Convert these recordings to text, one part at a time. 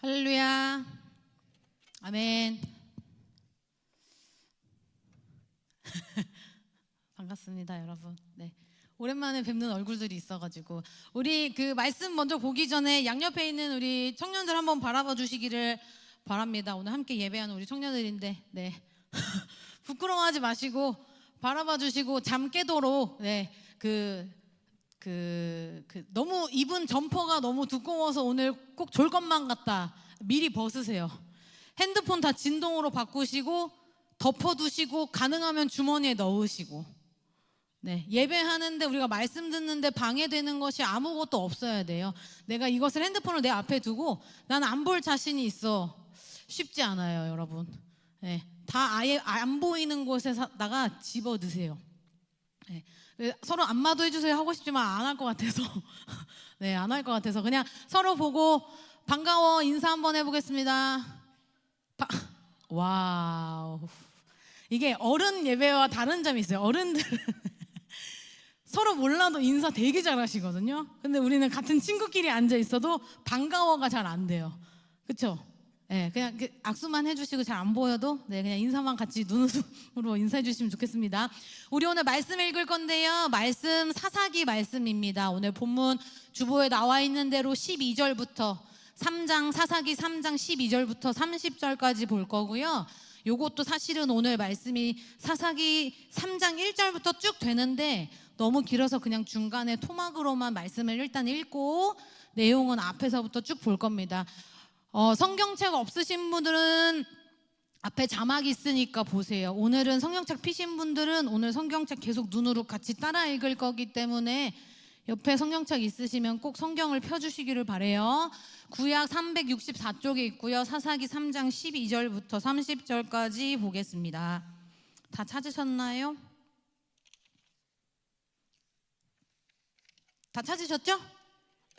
할렐루야. 아멘. 반갑습니다, 여러분. 네. 오랜만에 뵙는 얼굴들이 있어가지고 우리 그 말씀 먼저 보기 전에 양옆에 있는 우리 청년들 한번 바라봐 주시기를 바랍니다. 오늘 함께 예배하는 우리 청년들인데, 네. 부끄러워하지 마시고 바라봐 주시고 잠 깨도록, 네. 너무 입은 점퍼가 너무 두꺼워서 오늘 꼭 졸 것만 같다. 미리 벗으세요. 핸드폰 다 진동으로 바꾸시고 덮어두시고 가능하면 주머니에 넣으시고. 네, 예배하는데 우리가 말씀 듣는데 방해되는 것이 아무것도 없어야 돼요. 내가 이것을 핸드폰을 내 앞에 두고 난 안 볼 자신이 있어. 쉽지 않아요, 여러분. 네, 다 아예 안 보이는 곳에다가 집어 넣으세요. 네, 서로 안마도 해주세요 하고 싶지만 안 할 것 같아서 네, 안 할 것 같아서 그냥 서로 보고 반가워 인사 한번 해보겠습니다. 와우. 이게 어른 예배와 다른 점이 있어요. 어른들은 서로 몰라도 인사 되게 잘하시거든요. 근데 우리는 같은 친구끼리 앉아 있어도 반가워가 잘 안 돼요. 그렇죠? 네, 그냥 악수만 해주시고 잘 안 보여도 네, 그냥 인사만 같이 눈으로 인사해 주시면 좋겠습니다. 우리 오늘 말씀 읽을 건데요. 말씀 사사기 말씀입니다. 오늘 본문 주보에 나와 있는 대로 12절부터 3장 사사기 3장 12절부터 30절까지 볼 거고요. 요것도 사실은 오늘 말씀이 사사기 3장 1절부터 쭉 되는데 너무 길어서 그냥 중간에 토막으로만 말씀을 일단 읽고 내용은 앞에서부터 쭉 볼 겁니다. 성경책 없으신 분들은 앞에 자막 있으니까 보세요. 오늘은 성경책 피신 분들은 오늘 성경책 계속 눈으로 같이 따라 읽을 거기 때문에 옆에 성경책 있으시면 꼭 성경을 펴주시기를 바래요. 구약 364쪽에 있고요. 사사기 3장 12절부터 30절까지 보겠습니다. 다 찾으셨나요? 다 찾으셨죠?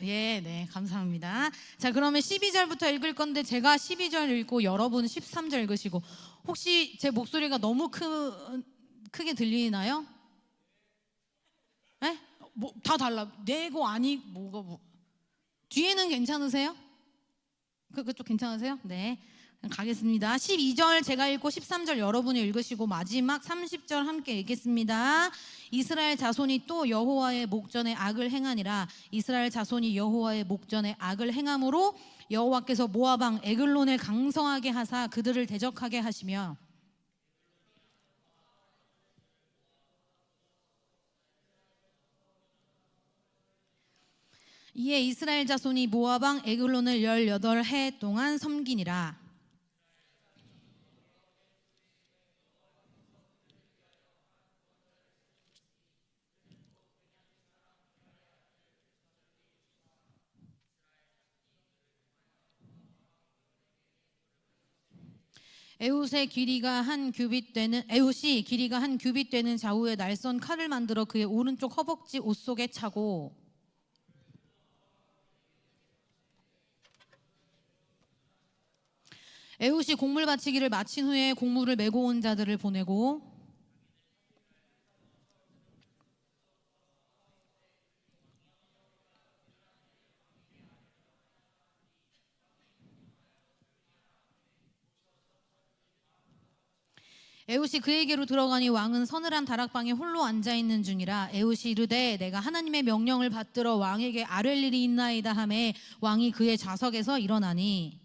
예, 네, 감사합니다. 자, 그러면 12절부터 읽을 건데 제가 12절 읽고 여러분 13절 읽으시고. 혹시 제 목소리가 너무 크게 들리나요? 네? 다 달라. 내고 아니 뭐가 뒤에는 괜찮으세요? 그쪽 괜찮으세요? 네. 가겠습니다. 12절 제가 읽고 13절 여러분이 읽으시고 마지막 30절 함께 읽겠습니다. 이스라엘 자손이 또 여호와의 목전에 악을 행하니라. 이스라엘 자손이 여호와의 목전에 악을 행함으로 여호와께서 모압 왕 에글론을 강성하게 하사 그들을 대적하게 하시며 이에 이스라엘 자손이 모압 왕 에글론을 18해 동안 섬기니라. 에훗이 길이가 한 규빗 되는 좌우에 날선 칼을 만들어 그의 오른쪽 허벅지 옷 속에 차고 에훗이 곡물 바치기를 마친 후에 곡물을 메고 온 자들을 보내고 에훗이 그에게로 들어가니 왕은 서늘한 다락방에 홀로 앉아있는 중이라. 에훗이 이르되 내가 하나님의 명령을 받들어 왕에게 아뢰 일이 있나이다 하매 왕이 그의 좌석에서 일어나니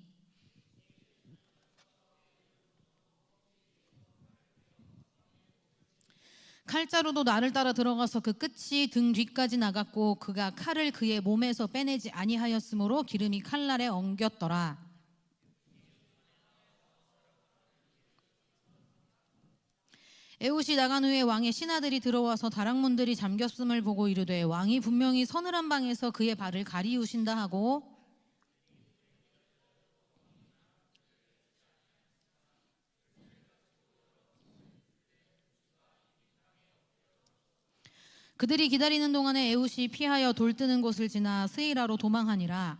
칼자루도 나를 따라 들어가서 그 끝이 등 뒤까지 나갔고 그가 칼을 그의 몸에서 빼내지 아니하였으므로 기름이 칼날에 엉겼더라. 에훗이 나간 후에 왕의 신하들이 들어와서 다락문들이 잠겼음을 보고 이르되 왕이 분명히 서늘한 방에서 그의 발을 가리우신다 하고 그들이 기다리는 동안에 에훗이 피하여 돌 뜨는 곳을 지나 스에라로 도망하니라.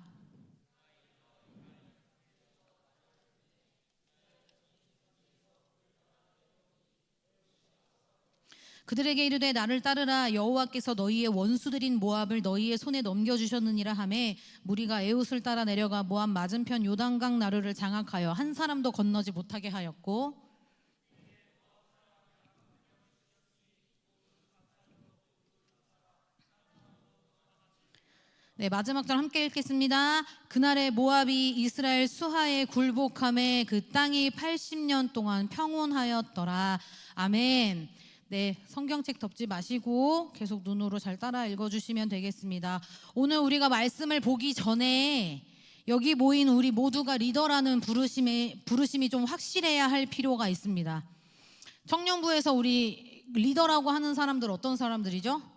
그들에게 이르되 나를 따르라. 여호와께서 너희의 원수들인 모압을 너희의 손에 넘겨주셨느니라 하매 무리가 에웃을 따라 내려가 모압 맞은편 요단강 나루를 장악하여 한 사람도 건너지 못하게 하였고, 네, 마지막 절 함께 읽겠습니다. 그날에 모압이 이스라엘 수하에 굴복함에 그 땅이 80년 동안 평온하였더라. 아멘. 네, 성경책 덮지 마시고 계속 눈으로 잘 따라 읽어주시면 되겠습니다. 오늘 우리가 말씀을 보기 전에 여기 모인 우리 모두가 리더라는 부르심이 좀 확실해야 할 필요가 있습니다. 청년부에서 우리 리더라고 하는 사람들 어떤 사람들이죠?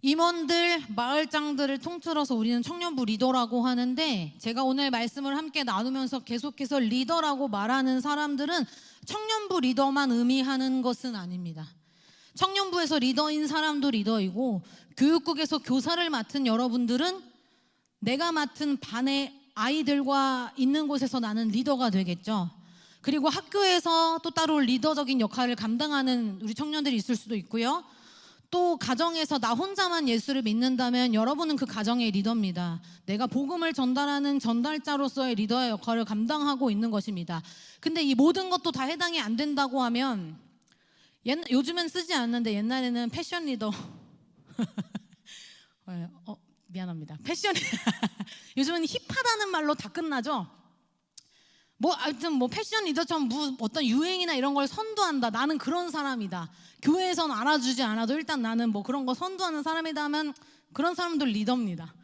임원들, 마을장들을 통틀어서 우리는 청년부 리더라고 하는데, 제가 오늘 말씀을 함께 나누면서 계속해서 리더라고 말하는 사람들은 청년부 리더만 의미하는 것은 아닙니다. 청년부에서 리더인 사람도 리더이고, 교육국에서 교사를 맡은 여러분들은 내가 맡은 반의 아이들과 있는 곳에서 나는 리더가 되겠죠. 그리고 학교에서 또 따로 리더적인 역할을 감당하는 우리 청년들이 있을 수도 있고요. 또 가정에서 나 혼자만 예수를 믿는다면 여러분은 그 가정의 리더입니다. 내가 복음을 전달하는 전달자로서의 리더의 역할을 감당하고 있는 것입니다. 근데 이 모든 것도 다 해당이 안 된다고 하면, 요즘은 쓰지 않는데 옛날에는 패션 리더 미안합니다. 패션 요즘은 힙하다는 말로 다 끝나죠. 하여튼 패션 리더처럼 어떤 유행이나 이런 걸 선도한다, 나는 그런 사람이다, 교회에선 알아주지 않아도 일단 나는 그런 거 선도하는 사람이다 하면 그런 사람들 리더입니다.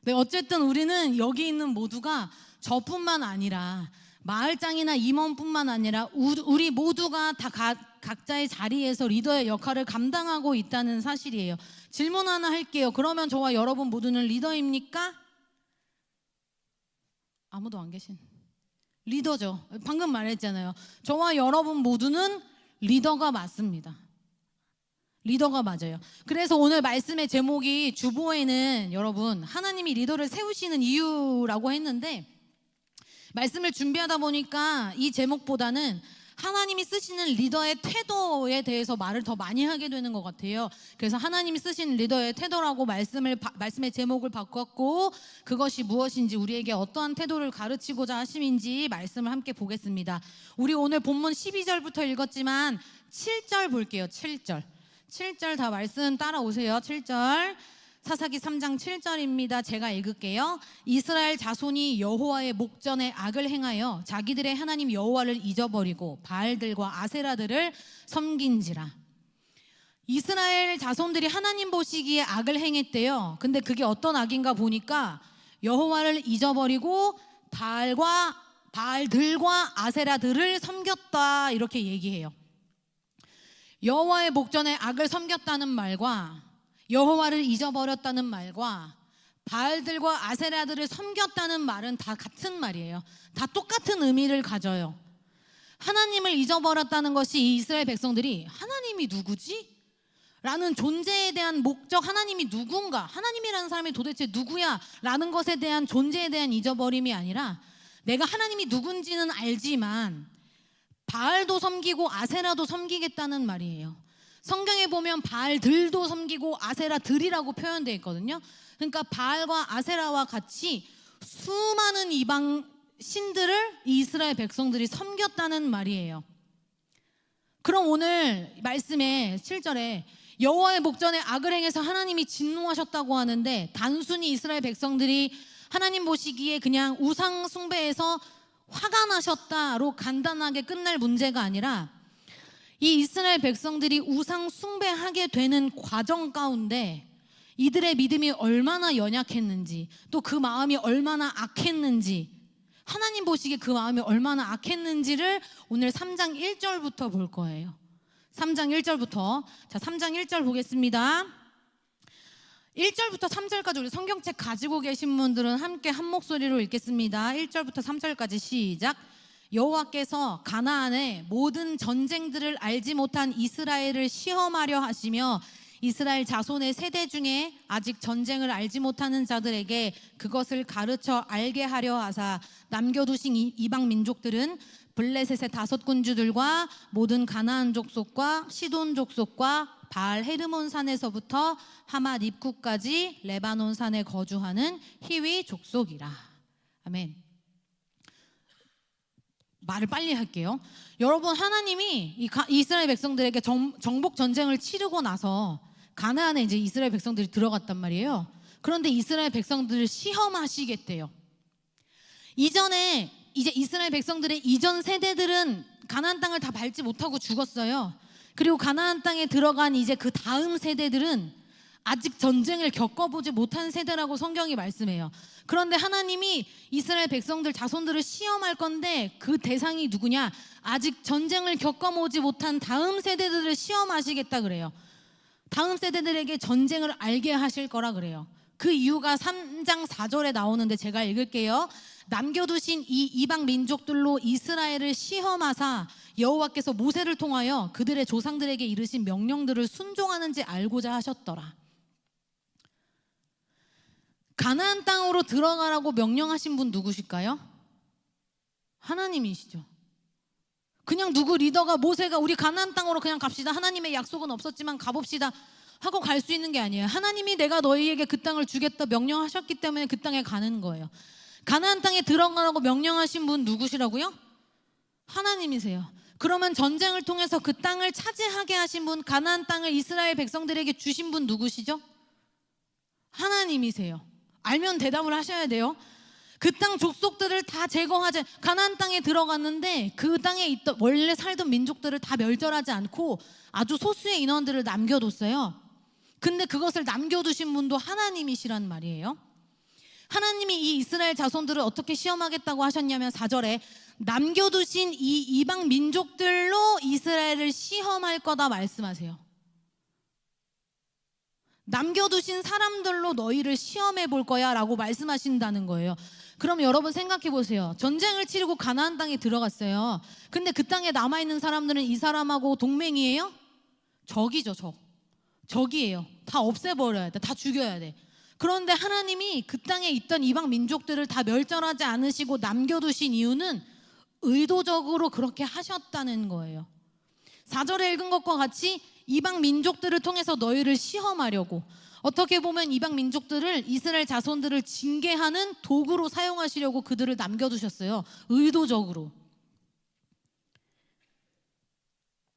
네, 어쨌든 우리는 여기 있는 모두가 저뿐만 아니라 마을장이나 임원뿐만 아니라 우리 모두가 다 각자의 자리에서 리더의 역할을 감당하고 있다는 사실이에요. 질문 하나 할게요. 그러면 저와 여러분 모두는 리더입니까? 아무도 안 계신. 리더죠. 방금 말했잖아요. 저와 여러분 모두는 리더가 맞습니다. 리더가 맞아요. 그래서 오늘 말씀의 제목이 주보에는 여러분 하나님이 리더를 세우시는 이유라고 했는데, 말씀을 준비하다 보니까 이 제목보다는 하나님이 쓰시는 리더의 태도에 대해서 말을 더 많이 하게 되는 것 같아요. 그래서 하나님이 쓰신 리더의 태도라고 말씀의 제목을 바꿨고, 그것이 무엇인지, 우리에게 어떠한 태도를 가르치고자 하심인지 말씀을 함께 보겠습니다. 우리 오늘 본문 12절부터 읽었지만 7절 볼게요. 7절 다 말씀 따라오세요. 7절 사사기 3장 7절입니다. 제가 읽을게요. 이스라엘 자손이 여호와의 목전에 악을 행하여 자기들의 하나님 여호와를 잊어버리고 바알들과 아세라들을 섬긴지라. 이스라엘 자손들이 하나님 보시기에 악을 행했대요. 근데 그게 어떤 악인가 보니까 여호와를 잊어버리고 바알들과 아세라들을 섬겼다, 이렇게 얘기해요. 여호와의 목전에 악을 섬겼다는 말과 여호와를 잊어버렸다는 말과 바알들과 아세라들을 섬겼다는 말은 다 같은 말이에요. 다 똑같은 의미를 가져요. 하나님을 잊어버렸다는 것이 이 이스라엘 백성들이 하나님이 누구지? 라는 존재에 대한 목적, 하나님이 누군가, 하나님이라는 사람이 도대체 누구야? 라는 것에 대한 존재에 대한 잊어버림이 아니라, 내가 하나님이 누군지는 알지만 바알도 섬기고 아세라도 섬기겠다는 말이에요. 성경에 보면 바알들도 섬기고 아세라들이라고 표현되어 있거든요. 그러니까 바알과 아세라와 같이 수많은 이방 신들을 이스라엘 백성들이 섬겼다는 말이에요. 그럼 오늘 말씀에 7절에 여호와의 목전에 악을 행해서 하나님이 진노하셨다고 하는데, 단순히 이스라엘 백성들이 하나님 보시기에 그냥 우상 숭배해서 화가 나셨다로 간단하게 끝날 문제가 아니라, 이 이스라엘 백성들이 우상 숭배하게 되는 과정 가운데 이들의 믿음이 얼마나 연약했는지, 또 그 마음이 얼마나 악했는지, 하나님 보시기에 그 마음이 얼마나 악했는지를 오늘 3장 1절부터 볼 거예요. 3장 1절부터. 자, 3장 1절 보겠습니다. 1절부터 3절까지 우리 성경책 가지고 계신 분들은 함께 한 목소리로 읽겠습니다. 1절부터 3절까지 시작. 여호와께서 가나안의 모든 전쟁들을 알지 못한 이스라엘을 시험하려 하시며 이스라엘 자손의 세대 중에 아직 전쟁을 알지 못하는 자들에게 그것을 가르쳐 알게 하려 하사 남겨두신 이방 민족들은 블레셋의 5 군주들과 모든 가나안 족속과 시돈 족속과 바알 헤르몬 산에서부터 하맛 입구까지 레바논 산에 거주하는 히위 족속이라. 아멘. 말을 빨리 할게요. 여러분, 하나님이 이스라엘 백성들에게 정복 전쟁을 치르고 나서 가나안에 이제 이스라엘 백성들이 들어갔단 말이에요. 그런데 이스라엘 백성들을 시험하시겠대요. 이전에 이제 이스라엘 백성들의 이전 세대들은 가나안 땅을 다 밟지 못하고 죽었어요. 그리고 가나안 땅에 들어간 이제 그 다음 세대들은 아직 전쟁을 겪어보지 못한 세대라고 성경이 말씀해요. 그런데 하나님이 이스라엘 백성들 자손들을 시험할 건데 그 대상이 누구냐? 아직 전쟁을 겪어보지 못한 다음 세대들을 시험하시겠다 그래요. 다음 세대들에게 전쟁을 알게 하실 거라 그래요. 그 이유가 3장 4절에 나오는데 제가 읽을게요. 남겨두신 이 이방 민족들로 이스라엘을 시험하사 여호와께서 모세를 통하여 그들의 조상들에게 이르신 명령들을 순종하는지 알고자 하셨더라. 가나안 땅으로 들어가라고 명령하신 분 누구실까요? 하나님이시죠. 그냥 누구 리더가 모세가 우리 가나안 땅으로 그냥 갑시다, 하나님의 약속은 없었지만 가봅시다 하고 갈 수 있는 게 아니에요. 하나님이 내가 너희에게 그 땅을 주겠다 명령하셨기 때문에 그 땅에 가는 거예요. 가나안 땅에 들어가라고 명령하신 분 누구시라고요? 하나님이세요. 그러면 전쟁을 통해서 그 땅을 차지하게 하신 분, 가나안 땅을 이스라엘 백성들에게 주신 분 누구시죠? 하나님이세요. 알면 대답을 하셔야 돼요. 그 땅 족속들을 다 제거하지, 가나안 땅에 들어갔는데 그 땅에 있던 원래 살던 민족들을 다 멸절하지 않고 아주 소수의 인원들을 남겨뒀어요. 근데 그것을 남겨두신 분도 하나님이시란 말이에요. 하나님이 이 이스라엘 자손들을 어떻게 시험하겠다고 하셨냐면 4절에 남겨두신 이 이방 민족들로 이스라엘을 시험할 거다 말씀하세요. 남겨두신 사람들로 너희를 시험해 볼 거야 라고 말씀하신다는 거예요. 그럼 여러분 생각해 보세요. 전쟁을 치르고 가나안 땅에 들어갔어요. 근데 그 땅에 남아있는 사람들은 이 사람하고 동맹이에요? 적이죠. 적이에요. 다 없애버려야 돼. 다 죽여야 돼. 그런데 하나님이 그 땅에 있던 이방 민족들을 다 멸절하지 않으시고 남겨두신 이유는 의도적으로 그렇게 하셨다는 거예요. 4절에 읽은 것과 같이 이방 민족들을 통해서 너희를 시험하려고, 어떻게 보면 이방 민족들을, 이스라엘 자손들을 징계하는 도구로 사용하시려고 그들을 남겨두셨어요. 의도적으로.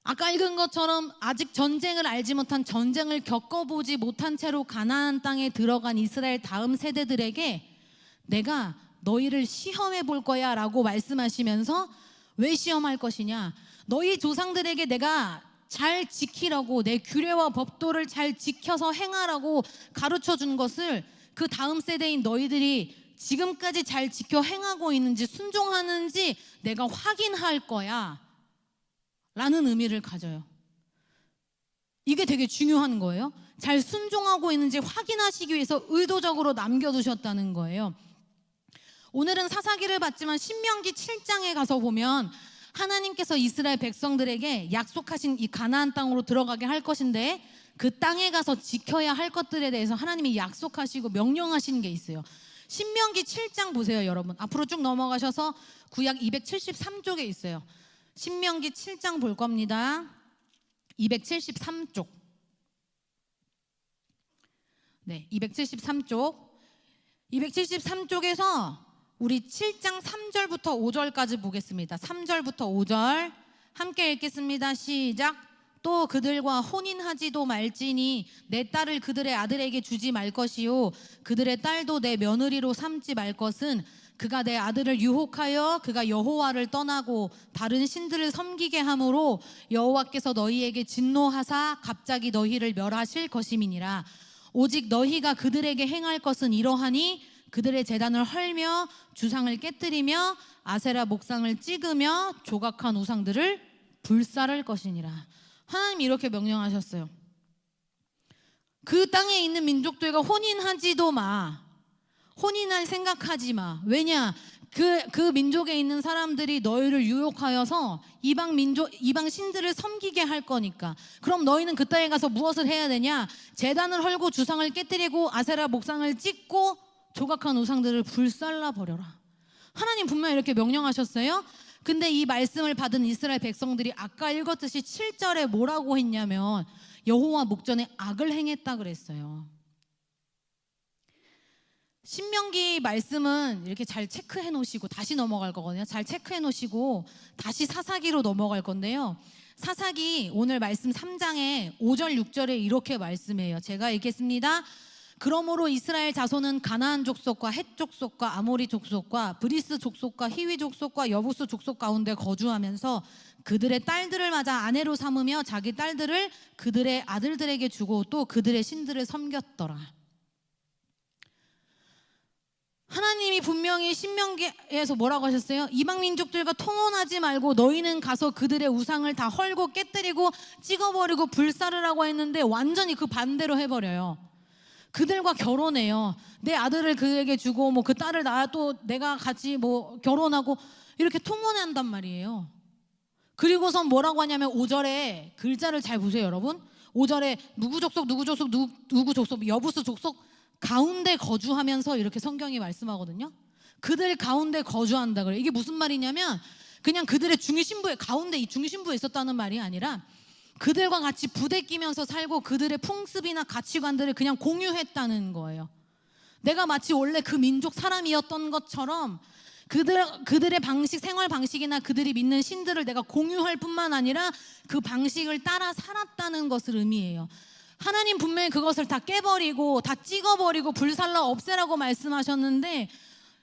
아까 읽은 것처럼 아직 전쟁을 알지 못한, 전쟁을 겪어보지 못한 채로 가나안 땅에 들어간 이스라엘 다음 세대들에게 내가 너희를 시험해 볼 거야 라고 말씀하시면서, 왜 시험할 것이냐? 너희 조상들에게 내가 잘 지키라고, 내 규례와 법도를 잘 지켜서 행하라고 가르쳐 준 것을 그 다음 세대인 너희들이 지금까지 잘 지켜 행하고 있는지 순종하는지 내가 확인할 거야 라는 의미를 가져요. 이게 되게 중요한 거예요. 잘 순종하고 있는지 확인하시기 위해서 의도적으로 남겨두셨다는 거예요. 오늘은 사사기를 봤지만 신명기 7장에 가서 보면 하나님께서 이스라엘 백성들에게 약속하신 이 가나안 땅으로 들어가게 할 것인데 그 땅에 가서 지켜야 할 것들에 대해서 하나님이 약속하시고 명령하시는 게 있어요. 신명기 7장 보세요, 여러분. 앞으로 쭉 넘어가셔서 구약 273쪽에 있어요. 신명기 7장 볼 겁니다. 273쪽. 네, 273쪽. 273쪽에서 우리 7장 3절부터 5절까지 보겠습니다. 3절부터 5절 함께 읽겠습니다. 시작. 또 그들과 혼인하지도 말지니 내 딸을 그들의 아들에게 주지 말 것이요 그들의 딸도 내 며느리로 삼지 말 것은 그가 내 아들을 유혹하여 그가 여호와를 떠나고 다른 신들을 섬기게 함으로 여호와께서 너희에게 진노하사 갑자기 너희를 멸하실 것임이니라. 오직 너희가 그들에게 행할 것은 이러하니 그들의 제단을 헐며 주상을 깨뜨리며 아세라 목상을 찍으며 조각한 우상들을 불살을 것이니라. 하나님이 이렇게 명령하셨어요. 그 땅에 있는 민족들과 혼인하지도 마. 혼인할 생각하지 마. 왜냐? 그 민족에 있는 사람들이 너희를 유혹하여서 이방 신들을 섬기게 할 거니까. 그럼 너희는 그 땅에 가서 무엇을 해야 되냐? 제단을 헐고 주상을 깨뜨리고 아세라 목상을 찍고 조각한 우상들을 불살라 버려라. 하나님 분명히 이렇게 명령하셨어요. 근데 이 말씀을 받은 이스라엘 백성들이 아까 읽었듯이 7절에 뭐라고 했냐면 여호와 목전에 악을 행했다 그랬어요. 신명기 말씀은 이렇게 잘 체크해 놓으시고 다시 넘어갈 거거든요. 잘 체크해 놓으시고 다시 사사기로 넘어갈 건데요. 사사기 오늘 말씀 3장에 5절 6절에 이렇게 말씀해요. 제가 읽겠습니다. 그러므로 이스라엘 자손은 가나안 족속과 헷 족속과 아모리 족속과 브리스 족속과 히위 족속과 여부스 족속 가운데 거주하면서 그들의 딸들을 맞아 아내로 삼으며 자기 딸들을 그들의 아들들에게 주고 또 그들의 신들을 섬겼더라. 하나님이 분명히 신명기에서 뭐라고 하셨어요? 이방 민족들과 통혼하지 말고 너희는 가서 그들의 우상을 다 헐고 깨뜨리고 찍어버리고 불사르라고 했는데 완전히 그 반대로 해버려요. 그들과 결혼해요. 내 아들을 그에게 주고 뭐 그 딸을 나 또 내가 같이 뭐 결혼하고 이렇게 통혼한단 말이에요. 그리고선 뭐라고 하냐면 5절에 글자를 잘 보세요, 여러분. 5절에 누구 족속 누구 족속 누구 족속 여부스 족속 가운데 거주하면서 이렇게 성경이 말씀하거든요. 그들 가운데 거주한다 그래요. 이게 무슨 말이냐면 그냥 그들의 중심부에 가운데 이 중심부에 있었다는 말이 아니라 그들과 같이 부대끼면서 살고 그들의 풍습이나 가치관들을 그냥 공유했다는 거예요. 내가 마치 원래 그 민족 사람이었던 것처럼 그들의 방식, 생활 방식이나 그들이 믿는 신들을 내가 공유할 뿐만 아니라 그 방식을 따라 살았다는 것을 의미해요. 하나님 분명히 그것을 다 깨버리고 다 찍어버리고 불살라 없애라고 말씀하셨는데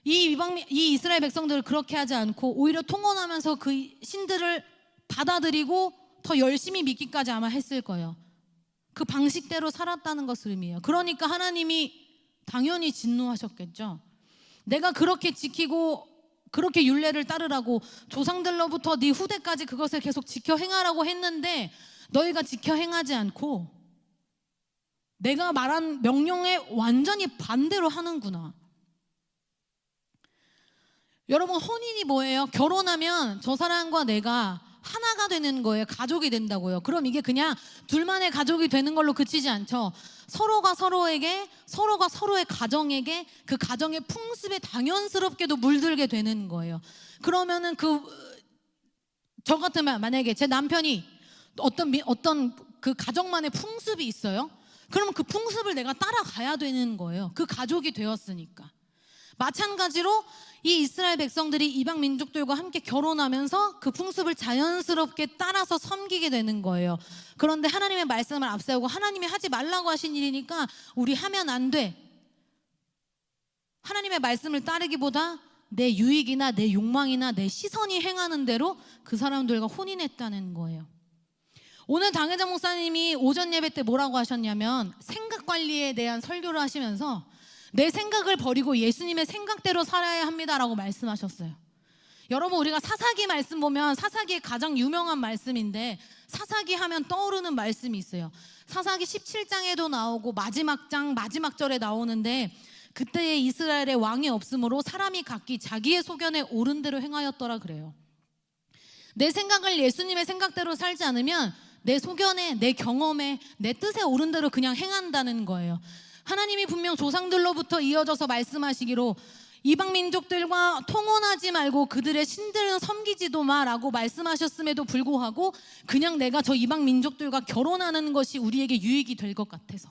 이 이스라엘 백성들을 그렇게 하지 않고 오히려 통혼하면서 그 신들을 받아들이고 더 열심히 믿기까지 아마 했을 거예요. 그 방식대로 살았다는 것을 의미해요. 그러니까 하나님이 당연히 진노하셨겠죠. 내가 그렇게 지키고 그렇게 율례를 따르라고 조상들로부터 네 후대까지 그것을 계속 지켜 행하라고 했는데 너희가 지켜 행하지 않고 내가 말한 명령에 완전히 반대로 하는구나. 여러분, 혼인이 뭐예요? 결혼하면 저 사람과 내가 하나가 되는 거예요. 가족이 된다고요. 그럼 이게 그냥 둘만의 가족이 되는 걸로 그치지 않죠. 서로가 서로에게, 서로가 서로의 가정에게 그 가정의 풍습에 당연스럽게도 물들게 되는 거예요. 그러면은 저 같으면 만약에 제 남편이 어떤 그 가정만의 풍습이 있어요. 그러면 그 풍습을 내가 따라가야 되는 거예요. 그 가족이 되었으니까. 마찬가지로 이 이스라엘 백성들이 이방 민족들과 함께 결혼하면서 그 풍습을 자연스럽게 따라서 섬기게 되는 거예요. 그런데 하나님의 말씀을 앞세우고 하나님이 하지 말라고 하신 일이니까 우리 하면 안 돼. 하나님의 말씀을 따르기보다 내 유익이나 내 욕망이나 내 시선이 행하는 대로 그 사람들과 혼인했다는 거예요. 오늘 당회자 목사님이 오전 예배 때 뭐라고 하셨냐면 생각 관리에 대한 설교를 하시면서 내 생각을 버리고 예수님의 생각대로 살아야 합니다라고 말씀하셨어요. 여러분, 우리가 사사기 말씀 보면 사사기의 가장 유명한 말씀인데 사사기 하면 떠오르는 말씀이 있어요. 사사기 17장에도 나오고 마지막 장 마지막 절에 나오는데 그때에 이스라엘의 왕이 없으므로 사람이 각기 자기의 소견에 옳은 대로 행하였더라 그래요. 내 생각을 예수님의 생각대로 살지 않으면 내 소견에, 내 경험에, 내 뜻에 옳은 대로 그냥 행한다는 거예요. 하나님이 분명 조상들로부터 이어져서 말씀하시기로 이방 민족들과 통혼하지 말고 그들의 신들은 섬기지도 마라고 말씀하셨음에도 불구하고 그냥 내가 저 이방 민족들과 결혼하는 것이 우리에게 유익이 될 것 같아서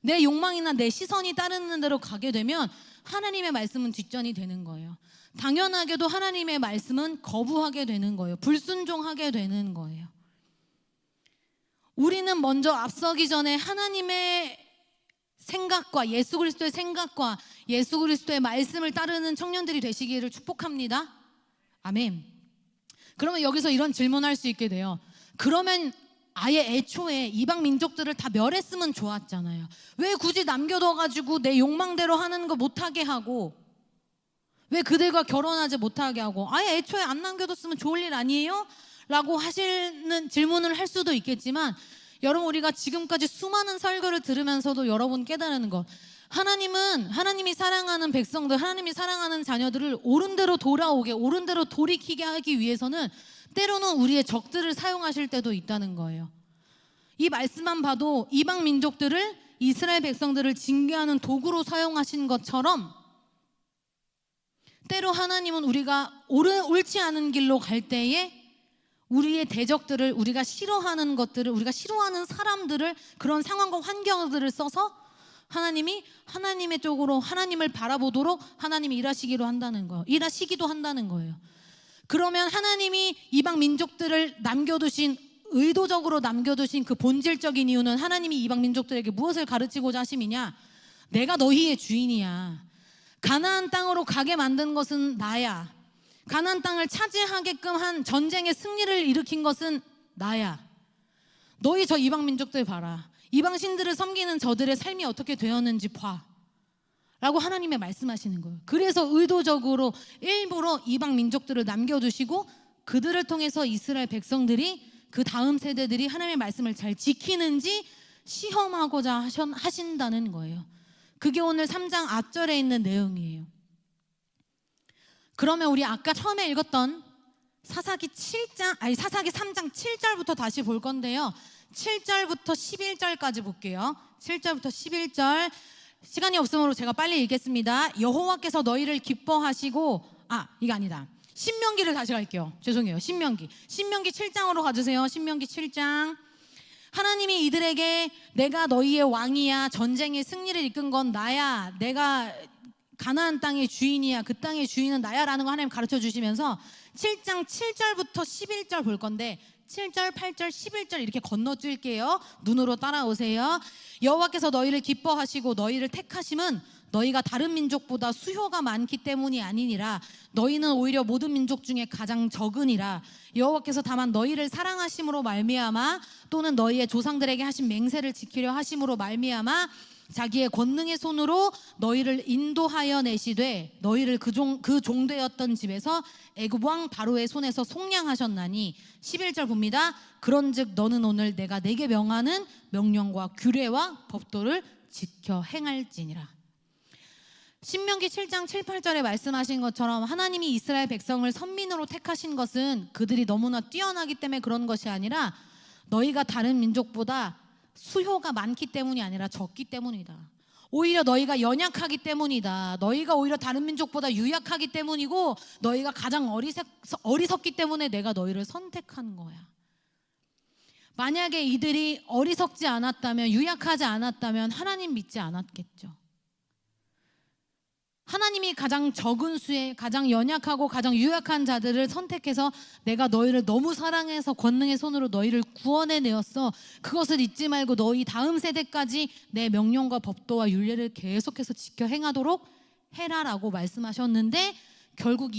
내 욕망이나 내 시선이 따르는 대로 가게 되면 하나님의 말씀은 뒷전이 되는 거예요. 당연하게도 하나님의 말씀은 거부하게 되는 거예요. 불순종하게 되는 거예요. 우리는 먼저 앞서기 전에 하나님의 생각과 예수 그리스도의 생각과 예수 그리스도의 말씀을 따르는 청년들이 되시기를 축복합니다. 아멘. 그러면 여기서 이런 질문할 수 있게 돼요. 그러면 아예 애초에 이방 민족들을 다 멸했으면 좋았잖아요. 왜 굳이 남겨둬가지고 내 욕망대로 하는 거 못하게 하고 왜 그들과 결혼하지 못하게 하고 아예 애초에 안 남겨뒀으면 좋을 일 아니에요? 라고 하시는 질문을 할 수도 있겠지만 여러분, 우리가 지금까지 수많은 설교를 들으면서도 여러분 깨달는 것, 하나님이 사랑하는 백성들, 하나님이 사랑하는 자녀들을 옳은 대로 돌아오게, 옳은 대로 돌이키게 하기 위해서는 때로는 우리의 적들을 사용하실 때도 있다는 거예요. 이 말씀만 봐도 이방 민족들을 이스라엘 백성들을 징계하는 도구로 사용하신 것처럼 때로 하나님은 우리가 옳지 않은 길로 갈 때에 우리의 대적들을, 우리가 싫어하는 것들을, 우리가 싫어하는 사람들을, 그런 상황과 환경들을 써서 하나님이 하나님의 쪽으로, 하나님을 바라보도록 하나님이 일하시기도 한다는 거예요. 그러면 하나님이 이방 민족들을 의도적으로 남겨두신 그 본질적인 이유는 하나님이 이방 민족들에게 무엇을 가르치고자 하심이냐? 내가 너희의 주인이야. 가나안 땅으로 가게 만든 것은 나야. 가나안 땅을 차지하게끔 한 전쟁의 승리를 일으킨 것은 나야. 너희 저 이방 민족들 봐라. 이방 신들을 섬기는 저들의 삶이 어떻게 되었는지 봐. 라고 하나님의 말씀하시는 거예요. 그래서 의도적으로 일부러 이방 민족들을 남겨두시고 그들을 통해서 이스라엘 백성들이, 그 다음 세대들이 하나님의 말씀을 잘 지키는지 시험하고자 하신다는 거예요. 그게 오늘 3장 앞절에 있는 내용이에요. 그러면 우리 아까 처음에 읽었던 사사기 3장 7절부터 다시 볼 건데요. 7절부터 11절까지 볼게요. 7절부터 11절. 시간이 없으므로 제가 빨리 읽겠습니다. 여호와께서 너희를 기뻐하시고, 이거 아니다. 신명기를 다시 갈게요. 죄송해요. 신명기 7장으로 가주세요. 신명기 7장. 하나님이 이들에게 내가 너희의 왕이야, 전쟁의 승리를 이끈 건 나야, 내가 가나안 땅의 주인이야, 그 땅의 주인은 나야 라는 거 하나님 가르쳐 주시면서 7장 7절부터 11절 볼 건데 7절, 8절, 11절 이렇게 건너뛸게요. 눈으로 따라오세요. 여호와께서 너희를 기뻐하시고 너희를 택하심은 너희가 다른 민족보다 수효가 많기 때문이 아니니라. 너희는 오히려 모든 민족 중에 가장 적으니라. 여호와께서 다만 너희를 사랑하심으로 말미암아 또는 너희의 조상들에게 하신 맹세를 지키려 하심으로 말미암아 자기의 권능의 손으로 너희를 인도하여 내시되 너희를 그 종되었던 집에서 애굽 왕 바로의 손에서 속량하셨나니. 11절 봅니다. 그런즉 너는 오늘 내가 내게 명하는 명령과 규례와 법도를 지켜 행할지니라. 신명기 7장 7, 8절에 말씀하신 것처럼 하나님이 이스라엘 백성을 선민으로 택하신 것은 그들이 너무나 뛰어나기 때문에 그런 것이 아니라 너희가 다른 민족보다 수효가 많기 때문이 아니라 적기 때문이다. 오히려 너희가 연약하기 때문이다. 너희가 오히려 다른 민족보다 유약하기 때문이고 너희가 가장 어리석기 때문에 내가 너희를 선택한 거야. 만약에 이들이 어리석지 않았다면, 유약하지 않았다면 하나님 믿지 않았겠죠. 하나님이 가장 적은 수에 가장 연약하고 가장 유약한 자들을 선택해서 내가 너희를 너무 사랑해서 권능의 손으로 너희를 구원해내었어. 그것을 잊지 말고 너희 다음 세대까지 내 명령과 법도와 율례를 계속해서 지켜 행하도록 해라라고 말씀하셨는데 결국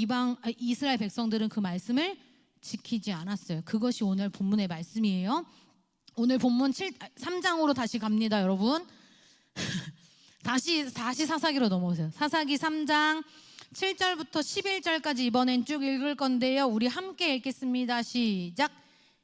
이스라엘 백성들은 그 말씀을 지키지 않았어요. 그것이 오늘 본문의 말씀이에요. 오늘 본문 3장으로 다시 갑니다, 여러분. 다시 사사기로 넘어오세요. 사사기 3장 7절부터 11절까지 이번엔 쭉 읽을 건데요. 우리 함께 읽겠습니다. 시작.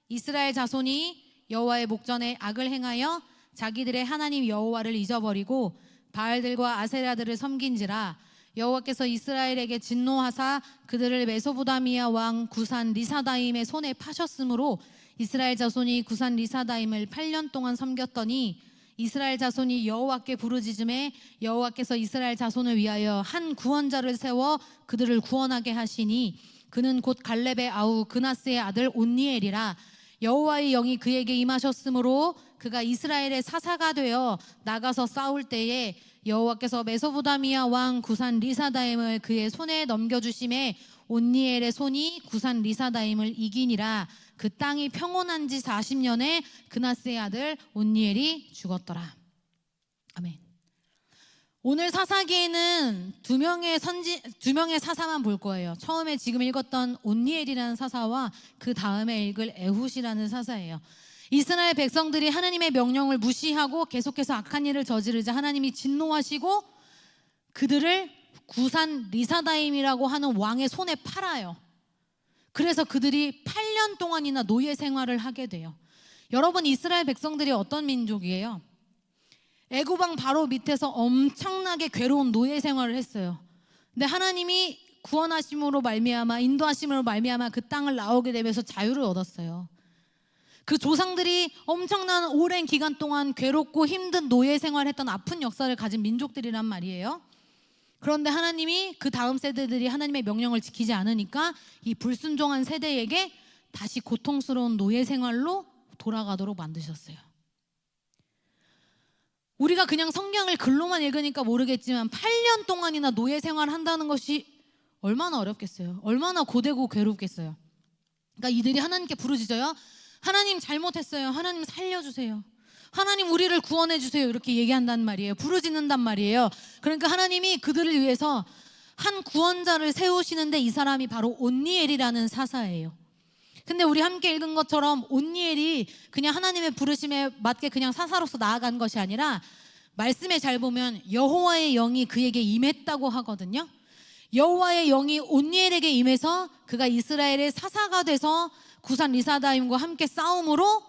이스라엘 자손이 여호와의 목전에 악을 행하여 자기들의 하나님 여호와를 잊어버리고 바알들과 아세라들을 섬긴지라. 여호와께서 이스라엘에게 진노하사 그들을 메소보다미아 왕 구산 리사다임의 손에 파셨으므로 이스라엘 자손이 구산 리사다임을 8년 동안 섬겼더니 이스라엘 자손이 여호와께 부르짖음에 여호와께서 이스라엘 자손을 위하여 한 구원자를 세워 그들을 구원하게 하시니 그는 곧 갈렙의 아우 그나스의 아들 온니엘이라. 여호와의 영이 그에게 임하셨으므로 그가 이스라엘의 사사가 되어 나가서 싸울 때에 여호와께서 메소보다미아 왕 구산 리사다임을 그의 손에 넘겨주심에 온니엘의 손이 구산 리사다임을 이기니라. 그 땅이 평온한 지 40년에 그나스의 아들 온니엘이 죽었더라. 아멘. 오늘 사사기에는 두 명의 사사만 볼 거예요. 처음에 지금 읽었던 온니엘이라는 사사와 그 다음에 읽을 에훗이라는 사사예요. 이스라엘 백성들이 하나님의 명령을 무시하고 계속해서 악한 일을 저지르자 하나님이 진노하시고 그들을 구산 리사다임이라고 하는 왕의 손에 팔아요. 그래서 그들이 8년 동안이나 노예 생활을 하게 돼요. 여러분, 이스라엘 백성들이 어떤 민족이에요? 애굽 왕 바로 밑에서 엄청나게 괴로운 노예 생활을 했어요. 근데 하나님이 구원하심으로 말미암아, 인도하심으로 말미암아 그 땅을 나오게 되면서 자유를 얻었어요. 그 조상들이 엄청난 오랜 기간 동안 괴롭고 힘든 노예 생활을 했던 아픈 역사를 가진 민족들이란 말이에요. 그런데 하나님이 그 다음 세대들이 하나님의 명령을 지키지 않으니까 이 불순종한 세대에게 다시 고통스러운 노예 생활로 돌아가도록 만드셨어요. 우리가 그냥 성경을 글로만 읽으니까 모르겠지만 8년 동안이나 노예 생활을 한다는 것이 얼마나 어렵겠어요. 얼마나 고되고 괴롭겠어요. 그러니까 이들이 하나님께 부르짖어요. 하나님 잘못했어요. 하나님 살려주세요. 하나님 우리를 구원해 주세요. 이렇게 얘기한단 말이에요. 부르짖는단 말이에요. 그러니까 하나님이 그들을 위해서 한 구원자를 세우시는데 이 사람이 바로 온니엘이라는 사사예요. 근데 우리 함께 읽은 것처럼 온니엘이 그냥 하나님의 부르심에 맞게 그냥 사사로서 나아간 것이 아니라 말씀에 잘 보면 여호와의 영이 그에게 임했다고 하거든요. 여호와의 영이 온니엘에게 임해서 그가 이스라엘의 사사가 돼서 구산 리사다임과 함께 싸움으로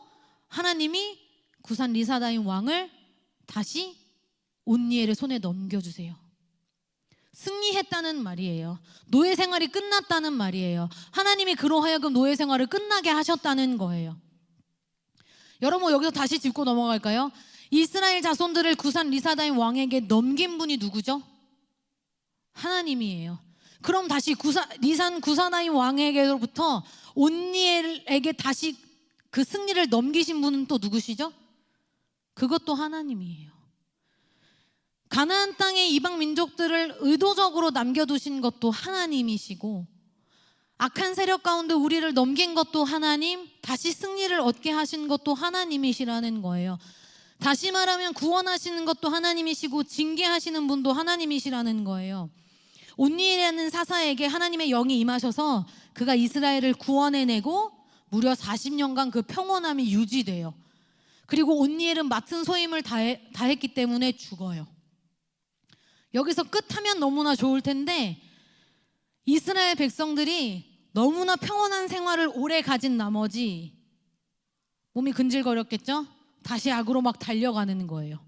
하나님이 구산 리사다임 왕을 다시 온니엘의 손에 넘겨주세요. 승리했다는 말이에요. 노예 생활이 끝났다는 말이에요. 하나님이 그로 하여금 노예 생활을 끝나게 하셨다는 거예요. 여러분 여기서 다시 짚고 넘어갈까요? 이스라엘 자손들을 구산 리사다임 왕에게 넘긴 분이 누구죠? 하나님이에요. 그럼 다시 구사다임 왕에게로부터 온니엘에게 다시 그 승리를 넘기신 분은 또 누구시죠? 그것도 하나님이에요. 가나안 땅의 이방 민족들을 의도적으로 남겨두신 것도 하나님이시고 악한 세력 가운데 우리를 넘긴 것도 하나님, 다시 승리를 얻게 하신 것도 하나님이시라는 거예요. 다시 말하면 구원하시는 것도 하나님이시고 징계하시는 분도 하나님이시라는 거예요. 온니엘이라는 사사에게 하나님의 영이 임하셔서 그가 이스라엘을 구원해내고 무려 40년간 그 평온함이 유지돼요. 그리고 온니엘은 맡은 소임을 다했기 때문에 죽어요. 여기서 끝하면 너무나 좋을 텐데 이스라엘 백성들이 너무나 평온한 생활을 오래 가진 나머지 몸이 근질거렸겠죠? 다시 악으로 막 달려가는 거예요.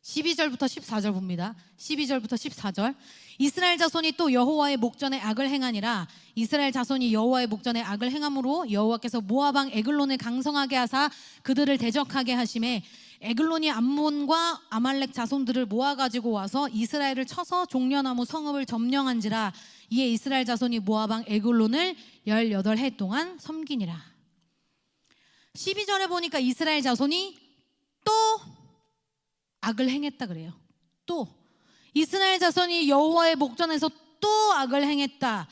12절부터 14절 봅니다. 12절부터 14절. 이스라엘 자손이 또 여호와의 목전에 악을 행하니라. 이스라엘 자손이 여호와의 목전에 악을 행함으로 여호와께서 모압 왕 에글론을 강성하게 하사 그들을 대적하게 하심에 에글론이 암몬과 아말렉 자손들을 모아가지고 와서 이스라엘을 쳐서 종려나무 성읍을 점령한지라. 이에 이스라엘 자손이 모압 왕 에글론을 18해 동안 섬기니라. 12절에 보니까 이스라엘 자손이 또 악을 행했다 그래요. 또 이스라엘 자손이 여호와의 목전에서 또 악을 행했다.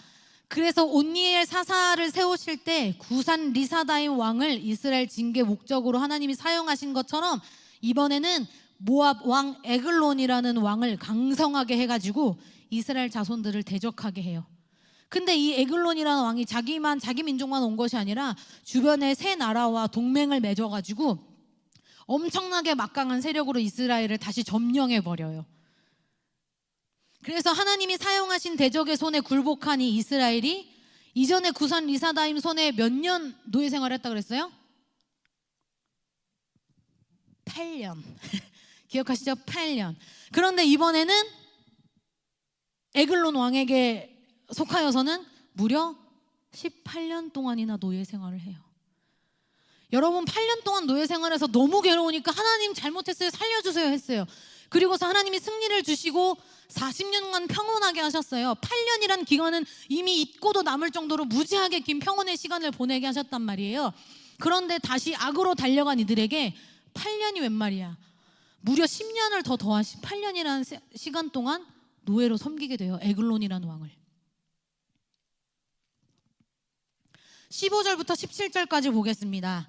그래서 온니엘 사사를 세우실 때 구산 리사다임 왕을 이스라엘 징계 목적으로 하나님이 사용하신 것처럼 이번에는 모압 왕 에글론이라는 왕을 강성하게 해가지고 이스라엘 자손들을 대적하게 해요. 근데 이 에글론이라는 왕이 자기 민족만 온 것이 아니라 주변의 세 나라와 동맹을 맺어가지고 엄청나게 막강한 세력으로 이스라엘을 다시 점령해 버려요. 그래서 하나님이 사용하신 대적의 손에 굴복한 이 이스라엘이 이전에 구산 리사다임 손에 몇 년 노예 생활했다 그랬어요? 8년. 기억하시죠? 8년. 그런데 이번에는 에글론 왕에게 속하여서는 무려 18년 동안이나 노예 생활을 해요. 여러분 8년 동안 노예 생활해서 너무 괴로우니까 하나님 잘못했어요, 살려주세요 했어요. 그리고서 하나님이 승리를 주시고 40년간 평온하게 하셨어요. 8년이란 기간은 이미 잊고도 남을 정도로 무지하게 긴 평온의 시간을 보내게 하셨단 말이에요. 그런데 다시 악으로 달려간 이들에게 8년이 웬 말이야. 무려 10년을 더 더한 18년이라는 시간 동안 노예로 섬기게 돼요. 에글론이라는 왕을. 15절부터 17절까지 보겠습니다.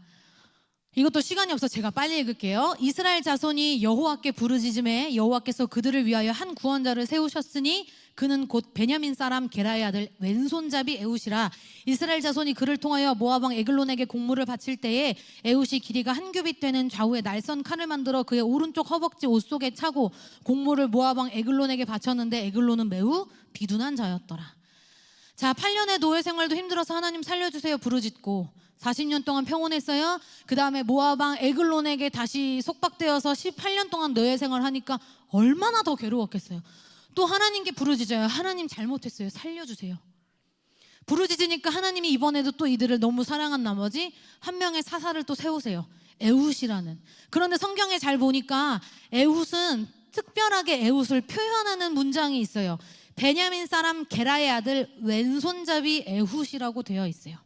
이것도 시간이 없어 제가 빨리 읽을게요. 이스라엘 자손이 여호와께 부르짖음에 여호와께서 그들을 위하여 한 구원자를 세우셨으니 그는 곧 베냐민 사람 게라의 아들 왼손잡이 에훗이라. 이스라엘 자손이 그를 통하여 모압 왕 에글론에게 공물을 바칠 때에 에훗이 길이가 한 규빗 되는 좌우에 날선 칼을 만들어 그의 오른쪽 허벅지 옷 속에 차고 공물을 모압 왕 에글론에게 바쳤는데 에글론은 매우 비둔한 자였더라. 자, 8년의 노예 생활도 힘들어서 하나님 살려주세요 부르짖고 40년 동안 평온했어요. 그 다음에 모압 왕 에글론에게 다시 속박되어서 18년 동안 노예 생활하니까 얼마나 더 괴로웠겠어요. 또 하나님께 부르짖어요. 하나님 잘못했어요, 살려주세요. 부르짖으니까 하나님이 이번에도 또 이들을 너무 사랑한 나머지 한 명의 사사를 또 세우세요. 에훗이라는. 그런데 성경에 잘 보니까 에훗은 특별하게 에훗을 표현하는 문장이 있어요. 베냐민 사람 게라의 아들 왼손잡이 에훗이라고 되어 있어요.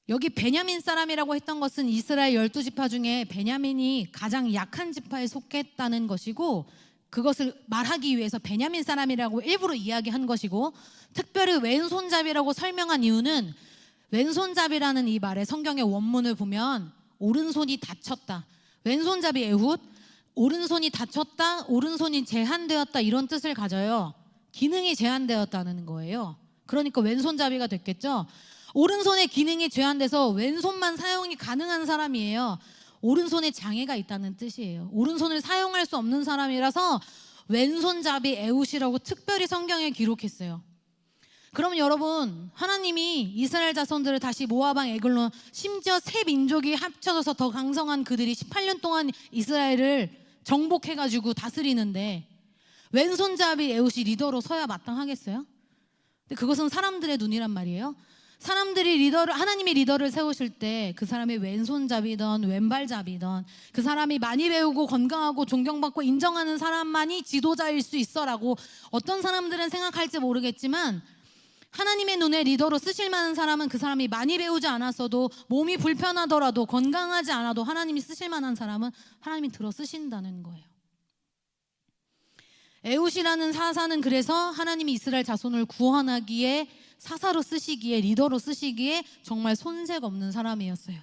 여기 베냐민 사람이라고 했던 것은 이스라엘 12지파 중에 베냐민이 가장 약한 지파에 속했다는 것이고, 그것을 말하기 위해서 베냐민 사람이라고 일부러 이야기한 것이고, 특별히 왼손잡이라고 설명한 이유는 왼손잡이라는 이 말의 성경의 원문을 보면 오른손이 다쳤다, 왼손잡이 에훗, 오른손이 다쳤다, 오른손이 제한되었다, 이런 뜻을 가져요. 기능이 제한되었다는 거예요. 그러니까 왼손잡이가 됐겠죠. 오른손의 기능이 제한돼서 왼손만 사용이 가능한 사람이에요. 오른손에 장애가 있다는 뜻이에요. 오른손을 사용할 수 없는 사람이라서 왼손잡이 에훗이라고 특별히 성경에 기록했어요. 그럼 여러분, 하나님이 이스라엘 자손들을 다시 모압왕 에글론, 심지어 세 민족이 합쳐져서 더 강성한 그들이 18년 동안 이스라엘을 정복해가지고 다스리는데 왼손잡이 에훗이 리더로 서야 마땅하겠어요? 근데 그것은 사람들의 눈이란 말이에요. 사람들이 하나님이 리더를 세우실 때 그 사람이 왼손잡이든 왼발잡이든 그 사람이 많이 배우고 건강하고 존경받고 인정하는 사람만이 지도자일 수 있어라고 어떤 사람들은 생각할지 모르겠지만, 하나님의 눈에 리더로 쓰실 만한 사람은 그 사람이 많이 배우지 않았어도, 몸이 불편하더라도, 건강하지 않아도 하나님이 쓰실 만한 사람은 하나님이 들어 쓰신다는 거예요. 에훗이라는 사사는 그래서 하나님이 이스라엘 자손을 구원하기에, 사사로 쓰시기에, 리더로 쓰시기에 정말 손색 없는 사람이었어요.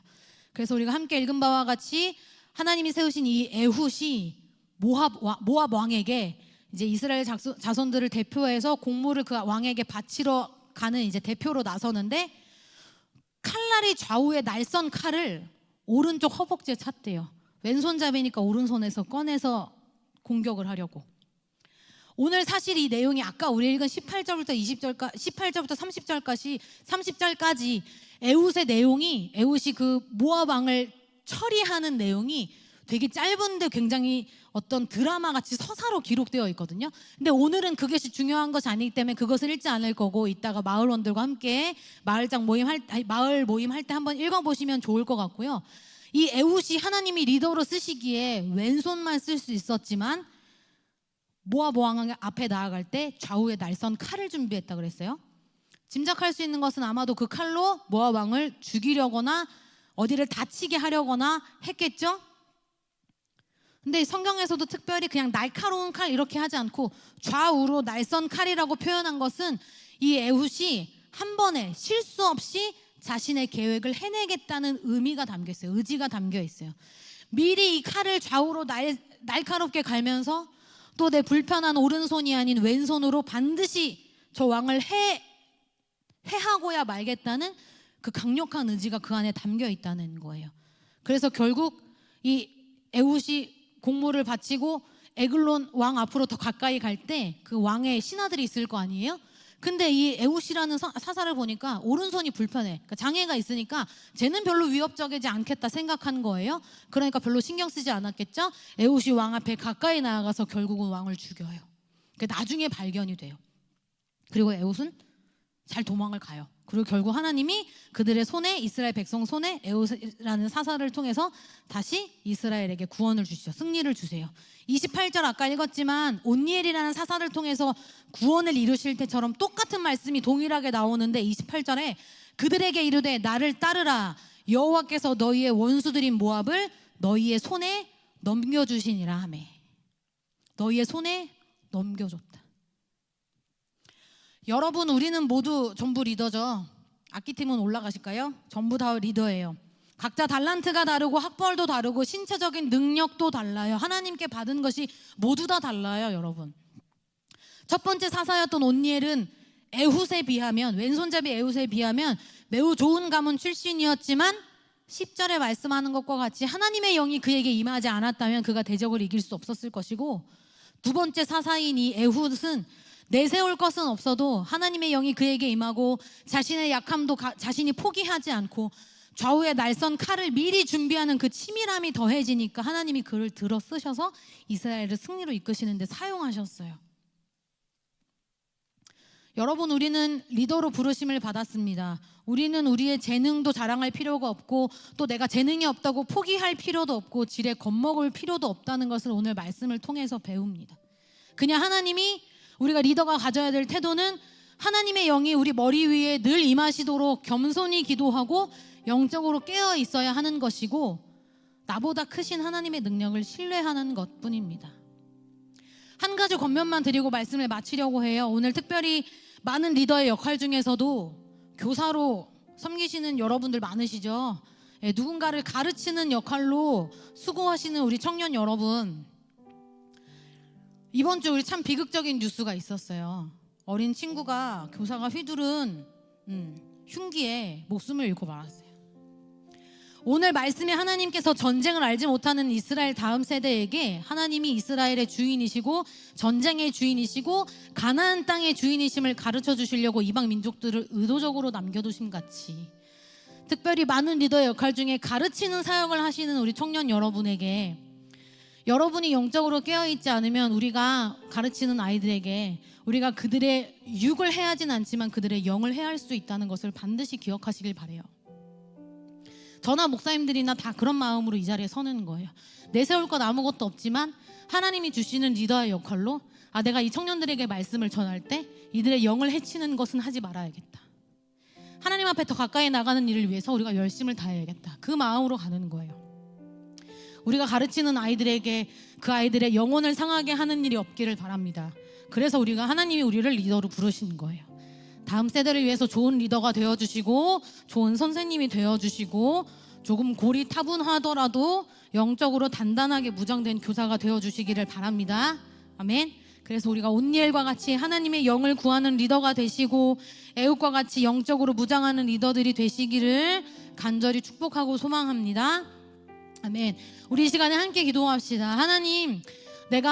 그래서 우리가 함께 읽은 바와 같이 하나님이 세우신 이 에훗이 모압 왕에게 이제 이스라엘 자손들을 대표해서 공물을 그 왕에게 바치러 가는 이제 대표로 나서는데, 칼날이 좌우에 날선 칼을 오른쪽 허벅지에 찼대요. 왼손잡이니까 오른손에서 꺼내서 공격을 하려고. 오늘 사실 이 내용이 아까 우리 읽은 18절부터 30절까지 에훗의 내용이, 에훗이 그 모압 왕을 처리하는 내용이 되게 짧은데 굉장히 어떤 드라마 같이 서사로 기록되어 있거든요. 근데 오늘은 그것이 중요한 것이 아니기 때문에 그것을 읽지 않을 거고, 이따가 마을원들과 함께 마을 모임 할 때 한번 읽어보시면 좋을 것 같고요. 이 에훗이 하나님이 리더로 쓰시기에 왼손만 쓸 수 있었지만 모압 왕 앞에 나아갈 때 좌우에 날선 칼을 준비했다 그랬어요. 짐작할 수 있는 것은 아마도 그 칼로 모압 왕을 죽이려거나 어디를 다치게 하려거나 했겠죠. 근데 성경에서도 특별히 그냥 날카로운 칼 이렇게 하지 않고 좌우로 날선 칼이라고 표현한 것은 이 에훗이 한 번에 실수 없이 자신의 계획을 해내겠다는 의미가 담겨 있어요. 의지가 담겨 있어요. 미리 이 칼을 좌우로 날카롭게 갈면서 또 내 불편한 오른손이 아닌 왼손으로 반드시 저 왕을 해하고야 말겠다는 그 강력한 의지가 그 안에 담겨 있다는 거예요. 그래서 결국 이 에훗이 공물을 바치고 에글론 왕 앞으로 더 가까이 갈 때 그 왕의 신하들이 있을 거 아니에요? 근데 이 에훗이라는 사사를 보니까 오른손이 불편해, 그러니까 장애가 있으니까 쟤는 별로 위협적이지 않겠다 생각한 거예요. 그러니까 별로 신경 쓰지 않았겠죠. 에훗이 왕 앞에 가까이 나아가서 결국은 왕을 죽여요. 나중에 발견이 돼요. 그리고 에훗은 잘 도망을 가요. 그리고 결국 하나님이 그들의 손에, 이스라엘 백성 손에 에훗이라는 사사를 통해서 다시 이스라엘에게 구원을 주시죠. 승리를 주세요. 28절 아까 읽었지만 온니엘이라는 사사를 통해서 구원을 이루실 때처럼 똑같은 말씀이 동일하게 나오는데 28절에 그들에게 이르되 나를 따르라, 여호와께서 너희의 원수들인 모압을 너희의 손에 넘겨주시니라 하매. 너희의 손에 넘겨줬다. 여러분, 우리는 모두 전부 리더죠. 악기팀은 올라가실까요? 전부 다 리더예요. 각자 달란트가 다르고 학벌도 다르고 신체적인 능력도 달라요. 하나님께 받은 것이 모두 다 달라요, 여러분. 첫 번째 사사였던 온니엘은 에훗에 비하면, 왼손잡이 에훗에 비하면 매우 좋은 가문 출신이었지만 10절에 말씀하는 것과 같이 하나님의 영이 그에게 임하지 않았다면 그가 대적을 이길 수 없었을 것이고, 두 번째 사사인 이 에훗은 내세울 것은 없어도 하나님의 영이 그에게 임하고 자신의 약함도 자신이 포기하지 않고 좌우에 날선 칼을 미리 준비하는 그 치밀함이 더해지니까 하나님이 그를 들어 쓰셔서 이스라엘을 승리로 이끄시는데 사용하셨어요. 여러분, 우리는 리더로 부르심을 받았습니다. 우리는 우리의 재능도 자랑할 필요가 없고 또 내가 재능이 없다고 포기할 필요도 없고 지레 겁먹을 필요도 없다는 것을 오늘 말씀을 통해서 배웁니다. 그냥 하나님이 우리가 리더가 가져야 될 태도는 하나님의 영이 우리 머리 위에 늘 임하시도록 겸손히 기도하고 영적으로 깨어 있어야 하는 것이고 나보다 크신 하나님의 능력을 신뢰하는 것뿐입니다. 한 가지 권면만 드리고 말씀을 마치려고 해요. 오늘 특별히 많은 리더의 역할 중에서도 교사로 섬기시는 여러분들 많으시죠? 누군가를 가르치는 역할로 수고하시는 우리 청년 여러분, 이번 주 우리 참 비극적인 뉴스가 있었어요. 어린 친구가 교사가 휘두른 흉기에 목숨을 잃고 말았어요. 오늘 말씀에 하나님께서 전쟁을 알지 못하는 이스라엘 다음 세대에게 하나님이 이스라엘의 주인이시고 전쟁의 주인이시고 가나안 땅의 주인이심을 가르쳐 주시려고 이방 민족들을 의도적으로 남겨두심 같이 특별히 많은 리더의 역할 중에 가르치는 사역을 하시는 우리 청년 여러분에게, 여러분이 영적으로 깨어있지 않으면 우리가 가르치는 아이들에게 우리가 그들의 육을 해하진 않지만 그들의 영을 해할 수 있다는 것을 반드시 기억하시길 바라요. 저나 목사님들이나 다 그런 마음으로 이 자리에 서는 거예요. 내세울 것 아무것도 없지만 하나님이 주시는 리더의 역할로 내가 이 청년들에게 말씀을 전할 때 이들의 영을 해치는 것은 하지 말아야겠다. 하나님 앞에 더 가까이 나가는 일을 위해서 우리가 열심을 다해야겠다. 그 마음으로 가는 거예요. 우리가 가르치는 아이들에게 그 아이들의 영혼을 상하게 하는 일이 없기를 바랍니다. 그래서 하나님이 우리를 리더로 부르신 거예요. 다음 세대를 위해서 좋은 리더가 되어주시고 좋은 선생님이 되어주시고 조금 고리타분하더라도 영적으로 단단하게 무장된 교사가 되어주시기를 바랍니다. 아멘. 그래서 우리가 온니엘과 같이 하나님의 영을 구하는 리더가 되시고 에웃과 같이 영적으로 무장하는 리더들이 되시기를 간절히 축복하고 소망합니다. 아멘. 우리 이 시간에 함께 기도합시다. 하나님, 내가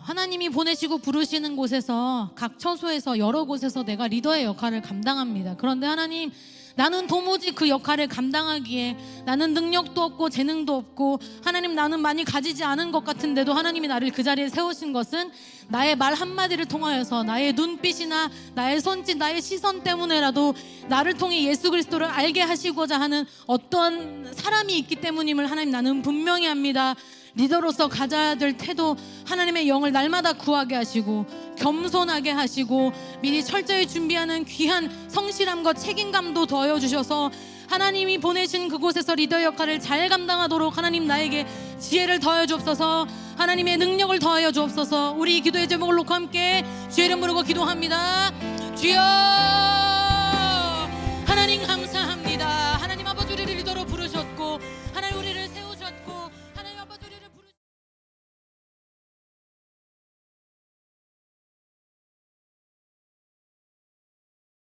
하나님이 보내시고 부르시는 곳에서 각 처소에서 여러 곳에서 내가 리더의 역할을 감당합니다. 그런데 하나님, 나는 도무지 그 역할을 감당하기에 나는 능력도 없고 재능도 없고 하나님, 나는 많이 가지지 않은 것 같은데도 하나님이 나를 그 자리에 세우신 것은 나의 말 한마디를 통하여서 나의 눈빛이나 나의 손짓, 나의 시선 때문에라도 나를 통해 예수 그리스도를 알게 하시고자 하는 어떤 사람이 있기 때문임을 하나님, 나는 분명히 압니다. 리더로서 가져야 될 태도, 하나님의 영을 날마다 구하게 하시고 겸손하게 하시고 미리 철저히 준비하는 귀한 성실함과 책임감도 더해주셔서 하나님이 보내신 그곳에서 리더 역할을 잘 감당하도록 하나님, 나에게 지혜를 더해 주옵소서. 하나님의 능력을 더하여 주옵소서. 우리 기도의 제목을 놓고 함께 주의 이름 부르고 기도합니다. 주여, 하나님 감사합니다.